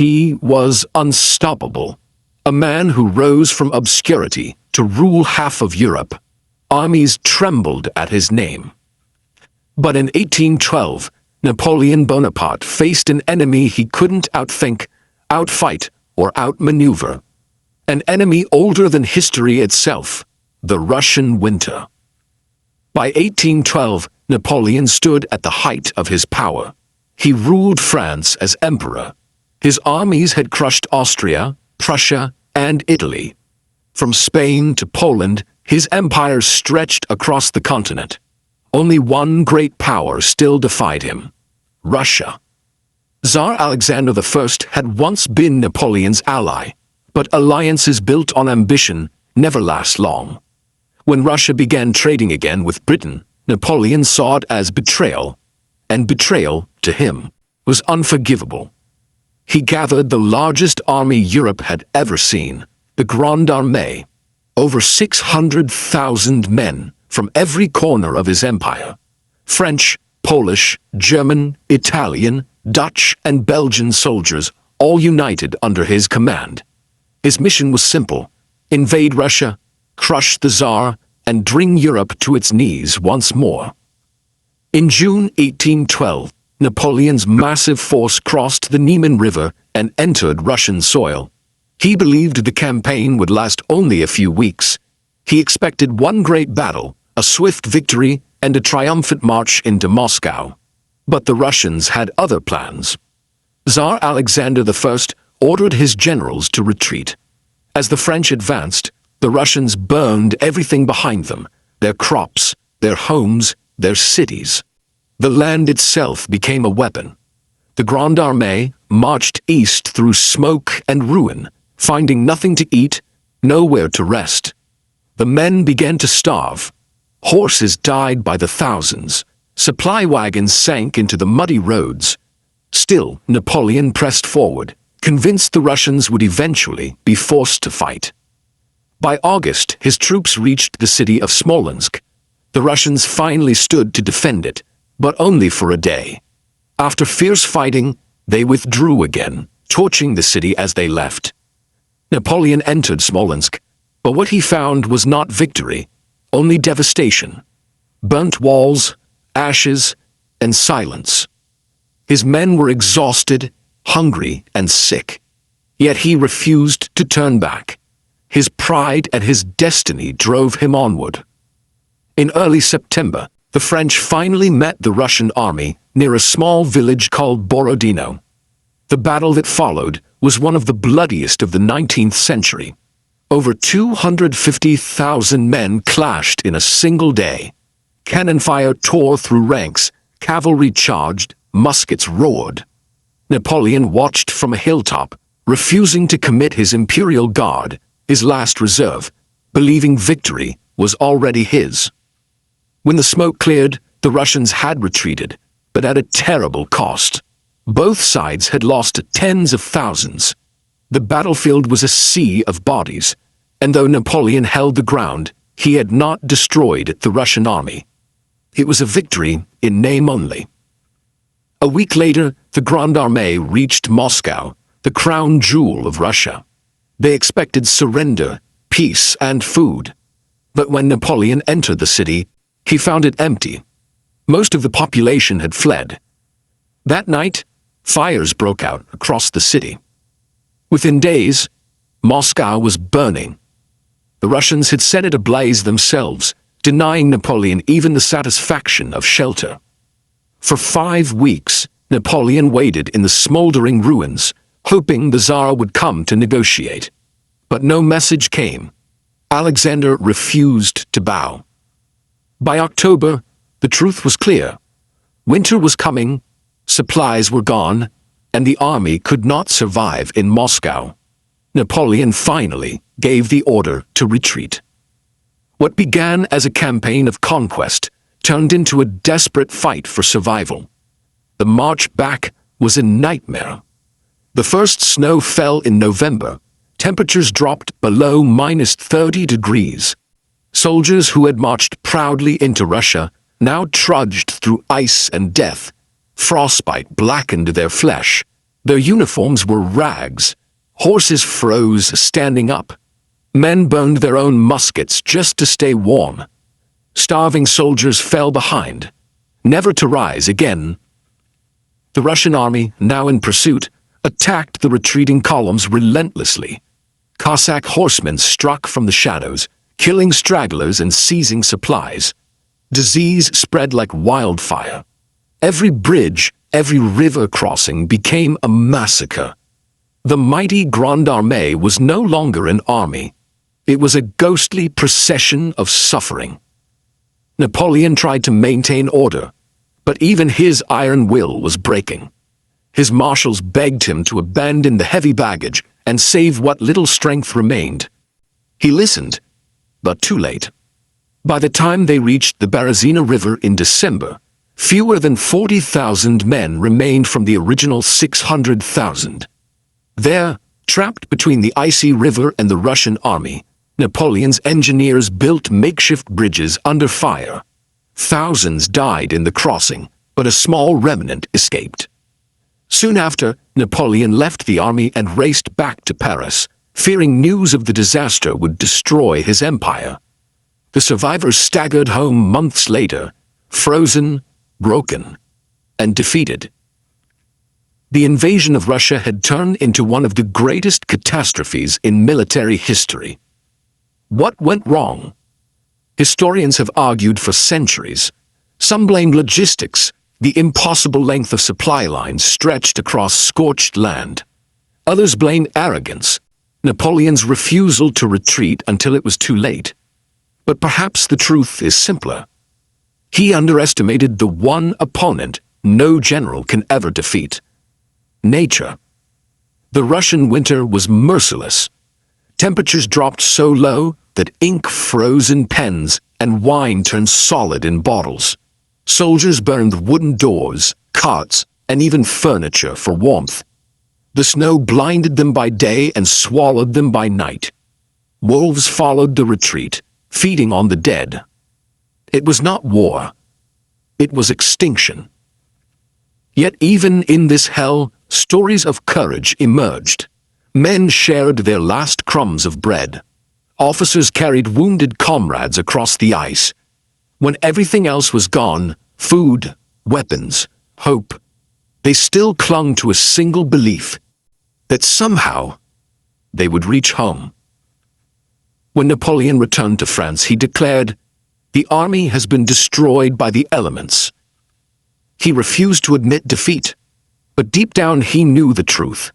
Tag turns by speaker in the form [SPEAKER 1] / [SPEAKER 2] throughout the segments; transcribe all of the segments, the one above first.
[SPEAKER 1] He was unstoppable, a man who rose from obscurity to rule half of Europe. Armies trembled at his name. But in 1812, Napoleon Bonaparte faced an enemy he couldn't outthink, outfight, or outmaneuver. An enemy older than history itself, the Russian winter. By 1812, Napoleon stood at the height of his power. He ruled France as emperor. His armies had crushed Austria, Prussia, and Italy. From Spain to Poland, his empire stretched across the continent. Only one great power still defied him: Russia. Tsar Alexander I had once been Napoleon's ally, but alliances built on ambition never last long. When Russia began trading again with Britain, Napoleon saw it as betrayal, and betrayal, to him, was unforgivable. He gathered the largest army Europe had ever seen, the Grande Armée, over 600,000 men from every corner of his empire. French, Polish, German, Italian, Dutch, and Belgian soldiers, all united under his command. His mission was simple: invade Russia, crush the Tsar, and bring Europe to its knees once more. In June 1812, Napoleon's massive force crossed the Niemen River and entered Russian soil. He believed the campaign would last only a few weeks. He expected one great battle, a swift victory, and a triumphant march into Moscow. But the Russians had other plans. Tsar Alexander I ordered his generals to retreat. As the French advanced, the Russians burned everything behind them: their crops, their homes, their cities. The land itself became a weapon. The Grande Armée marched east through smoke and ruin, finding nothing to eat, nowhere to rest. The men began to starve. Horses died by the thousands. Supply wagons sank into the muddy roads. Still, Napoleon pressed forward, convinced the Russians would eventually be forced to fight. By August, his troops reached the city of Smolensk. The Russians finally stood to defend it, but only for a day. After fierce fighting, they withdrew again, torching the city as they left. Napoleon entered Smolensk, but what he found was not victory, only devastation. Burnt walls, ashes, and silence. His men were exhausted, hungry, and sick. Yet he refused to turn back. His pride and his destiny drove him onward. In early September, the French finally met the Russian army near a small village called Borodino. The battle that followed was one of the bloodiest of the 19th century. Over 250,000 men clashed in a single day. Cannon fire tore through ranks, cavalry charged, muskets roared. Napoleon watched from a hilltop, refusing to commit his imperial guard, his last reserve, believing victory was already his. When the smoke cleared, the Russians had retreated, but at a terrible cost. Both sides had lost tens of thousands. The battlefield was a sea of bodies, and though Napoleon held the ground, he had not destroyed the Russian army. It was a victory in name only. A week later, the Grande Armée reached Moscow, the crown jewel of Russia. They expected surrender, peace, and food. But when Napoleon entered the city, he found it empty. Most of the population had fled. That night, fires broke out across the city. Within days, Moscow was burning. The Russians had set it ablaze themselves, denying Napoleon even the satisfaction of shelter. For 5 weeks, Napoleon waited in the smoldering ruins, hoping the Tsar would come to negotiate. But no message came. Alexander refused to bow. By October, the truth was clear. Winter was coming, supplies were gone, and the army could not survive in Moscow. Napoleon finally gave the order to retreat. What began as a campaign of conquest turned into a desperate fight for survival. The march back was a nightmare. The first snow fell in November. Temperatures dropped below -30 degrees. Soldiers who had marched proudly into Russia now trudged through ice and death. Frostbite blackened their flesh. Their uniforms were rags. Horses froze standing up. Men burned their own muskets just to stay warm. Starving soldiers fell behind, never to rise again. The Russian army, now in pursuit, attacked the retreating columns relentlessly. Cossack horsemen struck from the shadows, killing stragglers and seizing supplies. Disease spread like wildfire. Every bridge, every river crossing became a massacre. The mighty Grande Armée was no longer an army. It was a ghostly procession of suffering. Napoleon tried to maintain order, but even his iron will was breaking. His marshals begged him to abandon the heavy baggage and save what little strength remained. He listened, but too late. By the time they reached the Berezina River in December, fewer than 40,000 men remained from the original 600,000. There, trapped between the icy river and the Russian army, Napoleon's engineers built makeshift bridges under fire. Thousands died in the crossing, but a small remnant escaped. Soon after, Napoleon left the army and raced back to Paris, fearing news of the disaster would destroy his empire. The survivors staggered home months later, frozen, broken, and defeated. The invasion of Russia had turned into one of the greatest catastrophes in military history. What went wrong? Historians have argued for centuries. Some blamed logistics, the impossible length of supply lines stretched across scorched land. Others blamed arrogance, Napoleon's refusal to retreat until it was too late. But perhaps the truth is simpler. He underestimated the one opponent no general can ever defeat: nature. The Russian winter was merciless. Temperatures dropped so low that ink froze in pens and wine turned solid in bottles. Soldiers burned wooden doors, carts, and even furniture for warmth. The snow blinded them by day and swallowed them by night. Wolves followed the retreat, feeding on the dead. It was not war. It was extinction. Yet even in this hell, stories of courage emerged. Men shared their last crumbs of bread. Officers carried wounded comrades across the ice. When everything else was gone, food, weapons, hope, they still clung to a single belief: that somehow they would reach home. When Napoleon returned to France, he declared, "The army has been destroyed by the elements." He refused to admit defeat, but deep down he knew the truth.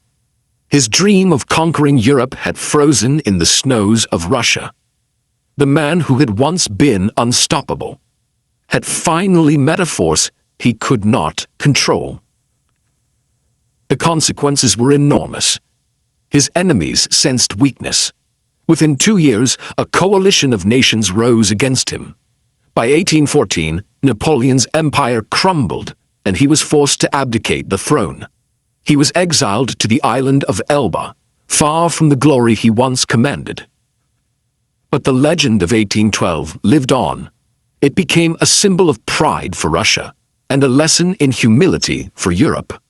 [SPEAKER 1] His dream of conquering Europe had frozen in the snows of Russia. The man who had once been unstoppable had finally met a force he could not control. The consequences were enormous. His enemies sensed weakness. Within 2 years, a coalition of nations rose against him. By 1814, Napoleon's empire crumbled, and he was forced to abdicate the throne. He was exiled to the island of Elba, far from the glory he once commanded. But the legend of 1812 lived on. It became a symbol of pride for Russia, and a lesson in humility for Europe.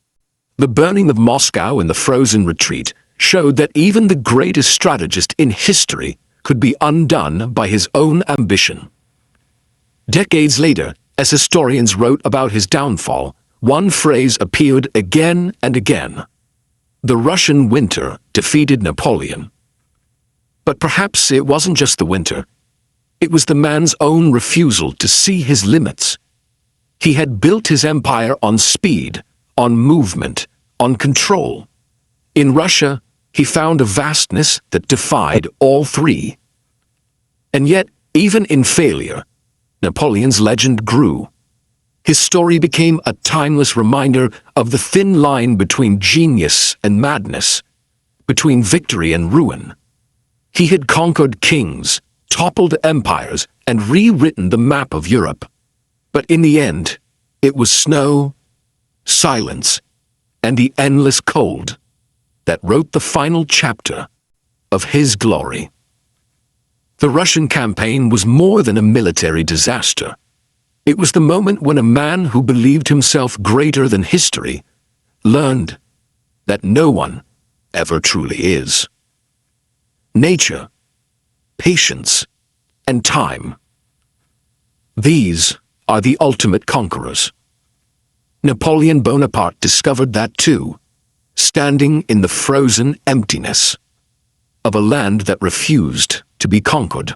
[SPEAKER 1] The burning of Moscow in the frozen retreat showed that even the greatest strategist in history could be undone by his own ambition. Decades later, as historians wrote about his downfall, one phrase appeared again and again: "The Russian winter defeated Napoleon." But perhaps it wasn't just the winter. It was the man's own refusal to see his limits. He had built his empire on speed, on movement, on control. In Russia, he found a vastness that defied all three. And yet, even in failure, Napoleon's legend grew. His story became a timeless reminder of the thin line between genius and madness, between victory and ruin. He had conquered kings, toppled empires, and rewritten the map of Europe. But in the end, it was snow, silence, and the endless cold that wrote the final chapter of his glory. The Russian campaign was more than a military disaster. It was the moment when a man who believed himself greater than history learned that no one ever truly is. Nature, patience, and time. These are the ultimate conquerors. Napoleon Bonaparte discovered that too, standing in the frozen emptiness of a land that refused to be conquered.